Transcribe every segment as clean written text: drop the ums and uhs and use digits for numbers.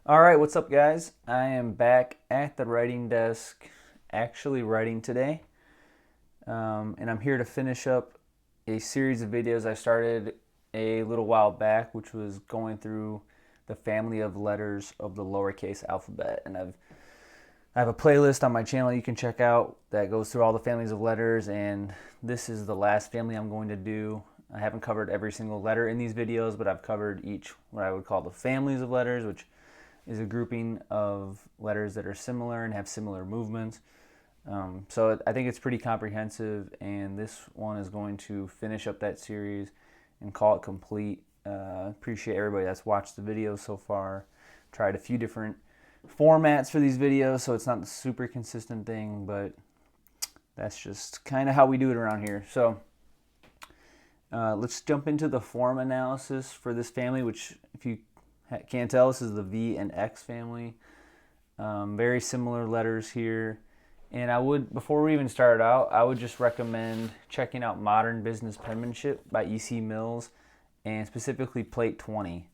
All right, what's up, guys? I am back at the writing desk, actually writing today, and I'm here to finish up a series of videos I started a little while back, which was going through the family of letters of the lowercase alphabet. And I have a playlist on my channel you can check out that goes through all the families of letters, and this is the last family I'm going to do. I haven't covered every single letter in these videos, but I've covered each what I would call the families of letters, which is a grouping of letters that are similar and have similar movements. So I think it's pretty comprehensive, and this one is going to finish up that series and call it complete. Appreciate everybody that's watched the videos so far. Tried a few different formats for these videos, so it's not the super consistent thing, but that's just kind of how we do it around here. So let's jump into the form analysis for this family, which if you can't tell, this is the V and X family. Very similar letters here. And I would, before we even start out, I would just recommend checking out Modern Business Penmanship by E.C. Mills, and specifically Plate 20.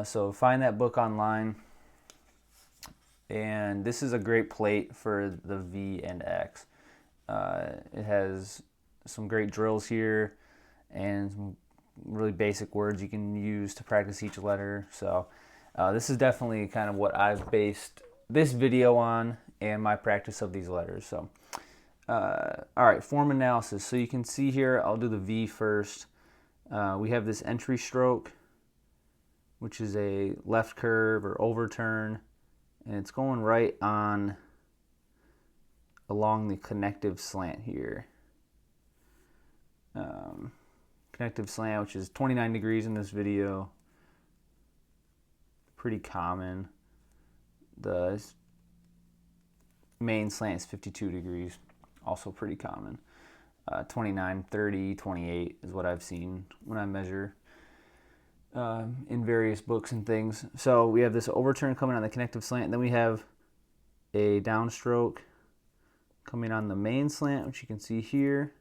So find that book online. And this is a great plate for the V and X. It has some great drills here and some really basic words you can use to practice each letter. So this is definitely kind of what I've based this video on and my practice of these letters. So all right, form analysis. So you can see here, I'll do the V first. We have this entry stroke, which is a left curve or overturn, and it's going right on along the connective slant here. Connective slant, which is 29 degrees in this video. Pretty common. The main slant is 52 degrees, also pretty common. 29, 30, 28 is what I've seen when I measure in various books and things. So we have this overturn coming on the connective slant, and then we have a downstroke coming on the main slant, which you can see here.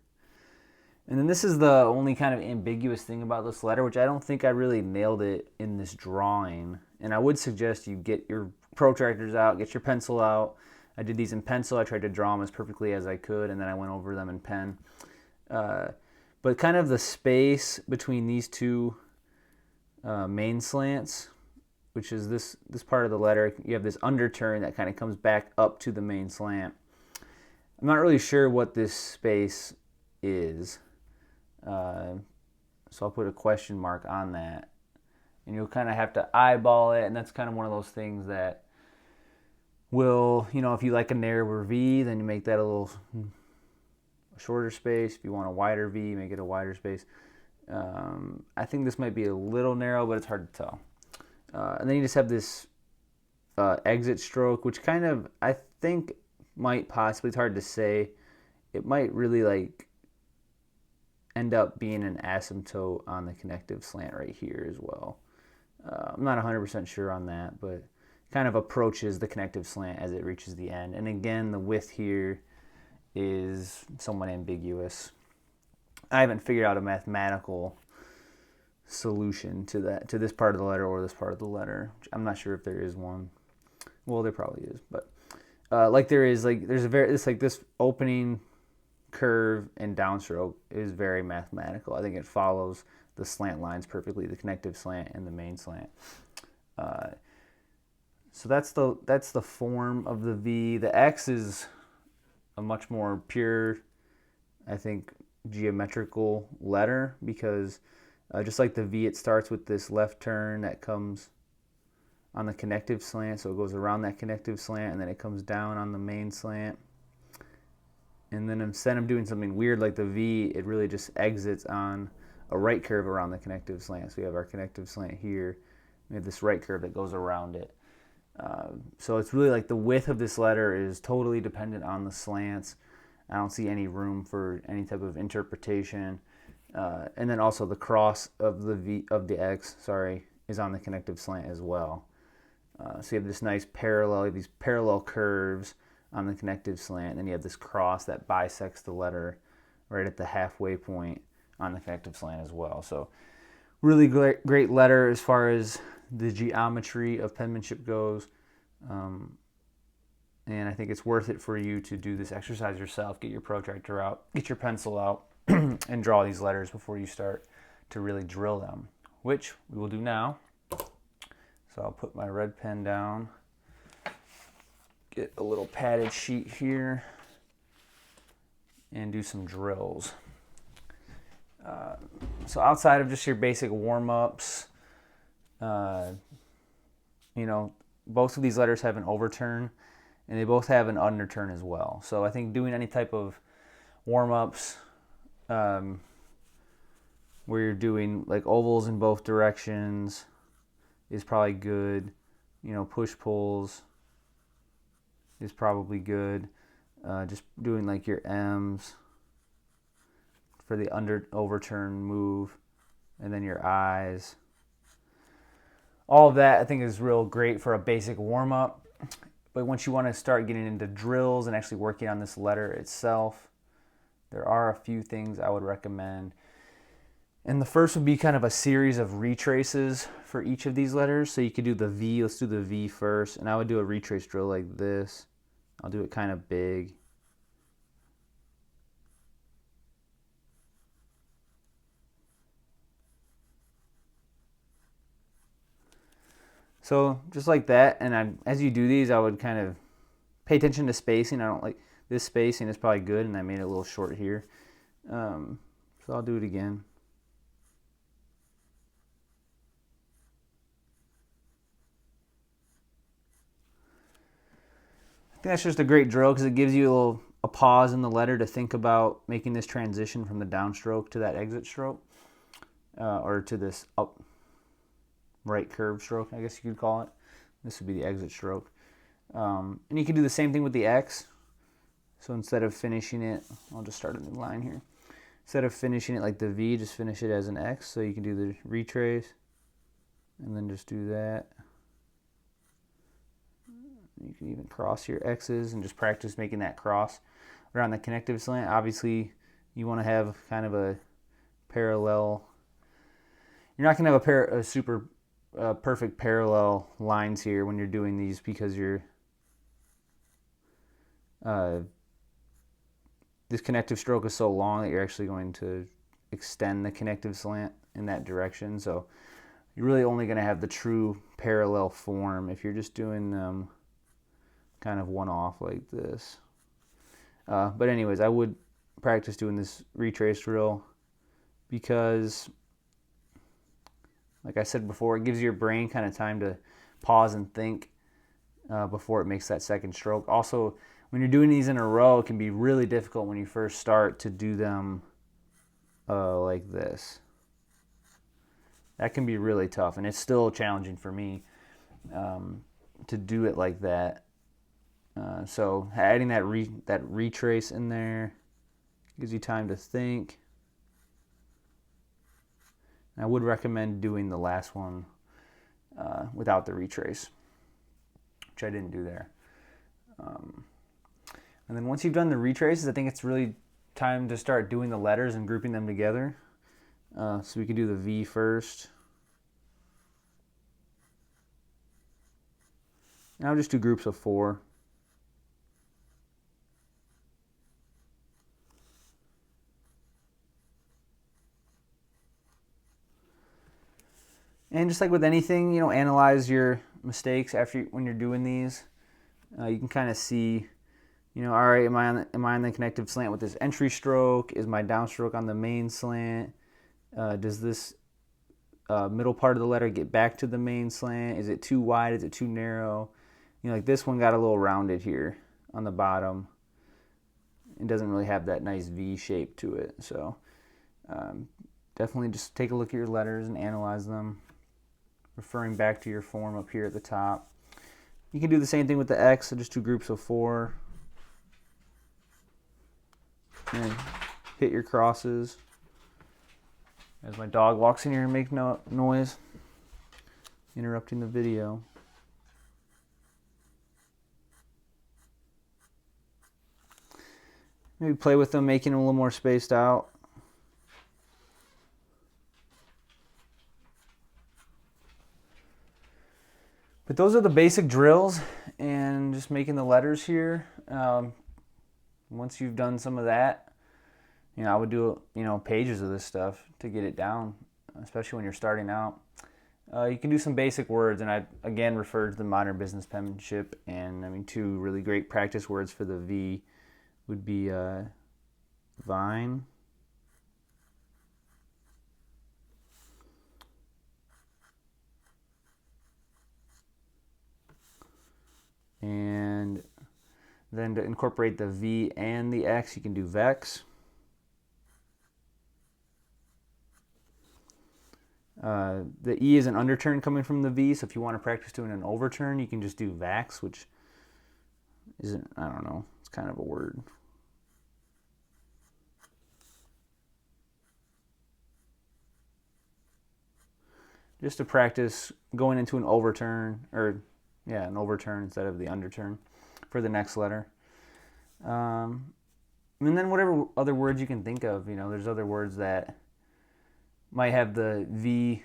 And then this is the only kind of ambiguous thing about this letter, which I don't think I really nailed it in this drawing. And I would suggest you get your protractors out, get your pencil out. I did these in pencil. I tried to draw them as perfectly as I could, and then I went over them in pen. But kind of the space between these two main slants, which is this part of the letter, you have this underturn that kind of comes back up to the main slant. I'm not really sure what this space is. So I'll put a question mark on that, and you'll kind of have to eyeball it, and that's kind of one of those things that will, if you like a narrower V, then you make that a shorter space. If you want a wider V, make it a wider space. I think this might be a little narrow, but it's hard to tell. And then you just have this exit stroke, which kind of, I think, might possibly, it's hard to say, it might really end up being an asymptote on the connective slant right here as well. I'm not 100% sure on that, but kind of approaches the connective slant as it reaches the end. And again, the width here is somewhat ambiguous. I haven't figured out a mathematical solution to this part of the letter or this part of the letter. I'm not sure if there is one. Well, there probably is, but this opening curve and downstroke is very mathematical. I think it follows the slant lines perfectly, the connective slant and the main slant. So that's the form of the V. The X is a much more pure, I think, geometrical letter, because just like the V, it starts with this left turn that comes on the connective slant, so it goes around that connective slant, and then it comes down on the main slant. And then instead of doing something weird like the V, it really just exits on a right curve around the connective slant. So we have our connective slant here. We have this right curve that goes around it. So it's really like the width of this letter is totally dependent on the slants. I don't see any room for any type of interpretation. And then also the cross of the X, is on the connective slant as well. So you have this nice parallel, you have these parallel curves on the connective slant, and then you have this cross that bisects the letter right at the halfway point on the connective slant as well. So really great letter as far as the geometry of penmanship goes. And I think it's worth it for you to do this exercise yourself. Get your protractor out, get your pencil out, and draw these letters before you start to really drill them, which we will do now. So I'll put my red pen down, get a little padded sheet here, and do some drills. So outside of just your basic warm-ups, you know, both of these letters have an overturn, and they both have an underturn as well. So I think doing any type of warm-ups where you're doing like ovals in both directions is probably good. You know, push-pulls is probably good. Just doing like your M's for the overturn move, and then your I's. All of that I think is real great for a basic warm-up. But once you want to start getting into drills and actually working on this letter itself, there are a few things I would recommend. And the first would be kind of a series of retraces for each of these letters. So you could do the V. Let's do the V first. And I would do a retrace drill like this. I'll do it kind of big. So just like that, and as you do these, I would kind of pay attention to spacing. I don't like this spacing is probably good, and I made it a little short here. So I'll do it again. I think that's just a great drill because it gives you a pause in the letter to think about making this transition from the downstroke to that exit stroke, or to this up right curve stroke, I guess you could call it. This would be the exit stroke. And you can do the same thing with the X. So instead of finishing it, I'll just start a new line here. Instead of finishing it like the V, just finish it as an X. So you can do the retrace and then just do that. You can even cross your X's and just practice making that cross around the connective slant. Obviously, you want to have kind of a parallel. You're not going to have a super perfect parallel lines here when you're doing these because you're this connective stroke is so long that you're actually going to extend the connective slant in that direction. So you're really only going to have the true parallel form if you're just doing them kind of one off like this. But anyways, I would practice doing this retrace drill because, like I said before, it gives your brain kind of time to pause and think before it makes that second stroke. Also, when you're doing these in a row, it can be really difficult when you first start to do them like this. That can be really tough, and it's still challenging for me to do it like that. So adding that retrace in there gives you time to think. I would recommend doing the last one without the retrace, which I didn't do there. And then once you've done the retraces, I think it's really time to start doing the letters and grouping them together. So we can do the V first. Now I'll just do groups of 4. And just like with anything, you know, analyze your mistakes when you're doing these. You can kind of see, you know, all right, am I on the connective slant with this entry stroke? Is my downstroke on the main slant? Does this middle part of the letter get back to the main slant? Is it too wide? Is it too narrow? You know, like this one got a little rounded here on the bottom. It doesn't really have that nice V shape to it. So definitely just take a look at your letters and analyze them, referring back to your form up here at the top. You can do the same thing with the X, so just do groups of 4. And hit your crosses. As my dog walks in here and makes no noise, interrupting the video. Maybe play with them, making them a little more spaced out. But those are the basic drills, and just making the letters here. Once you've done some of that, I would do, pages of this stuff to get it down, especially when you're starting out. You can do some basic words, and I again refer to the Modern Business Penmanship, and two really great practice words for the V would be vine and then to incorporate the V and the X, you can do vex. The E is an underturn coming from the V, so if you want to practice doing an overturn, you can just do vax, which isn't, I don't know, it's kind of a word. Just to practice going into an overturn, an overturn instead of the underturn for the next letter. And then whatever other words you can think of, there's other words that might have the V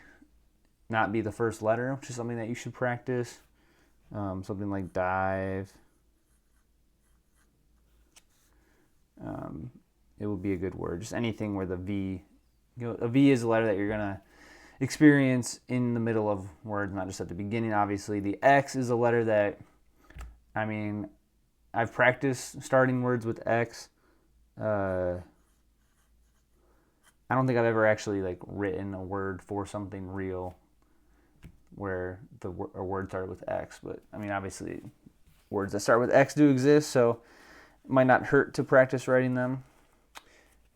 not be the first letter, which is something that you should practice. Something like dive. It would be a good word. Just anything where the V, a V is a letter that you're going to experience in the middle of words, not just at the beginning, obviously. The X is a letter that, I've practiced starting words with X. I don't think I've ever actually written a word for something real where a word started with X, but obviously words that start with X do exist, so it might not hurt to practice writing them,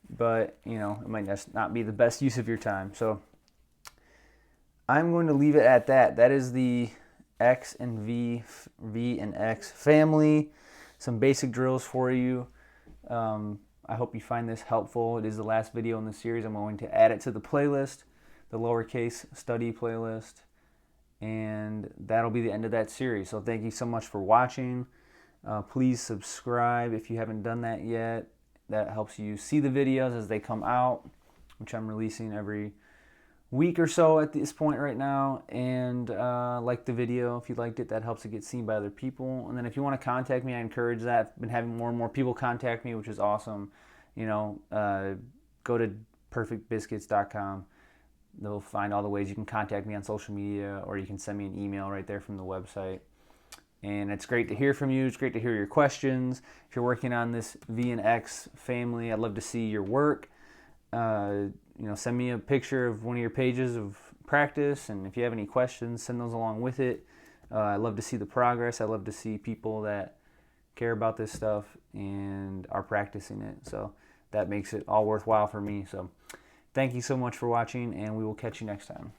but it might just not be the best use of your time. So I'm going to leave it at that. That is the X and V and X family. Some basic drills for you. I hope you find this helpful. It is the last video in the series. I'm going to add it to the playlist, the lowercase study playlist, and that'll be the end of that series. So thank you so much for watching. Please subscribe if you haven't done that yet. That helps you see the videos as they come out, which I'm releasing every week or so at this point right now. And like the video if you liked it. That helps it get seen by other people. And then if you want to contact me, I encourage that. I've been having more and more people contact me, which is awesome. Go to perfectbiscuits.com. They'll find all the ways you can contact me on social media, or you can send me an email right there from the website. And it's great to hear from you. It's great to hear your questions. If you're working on this V and X family, I'd love to see your work. Send me a picture of one of your pages of practice, and if you have any questions, send those along with it. I love to see the progress. I love to see people that care about this stuff and are practicing it. So that makes it all worthwhile for me. So thank you so much for watching, and we will catch you next time.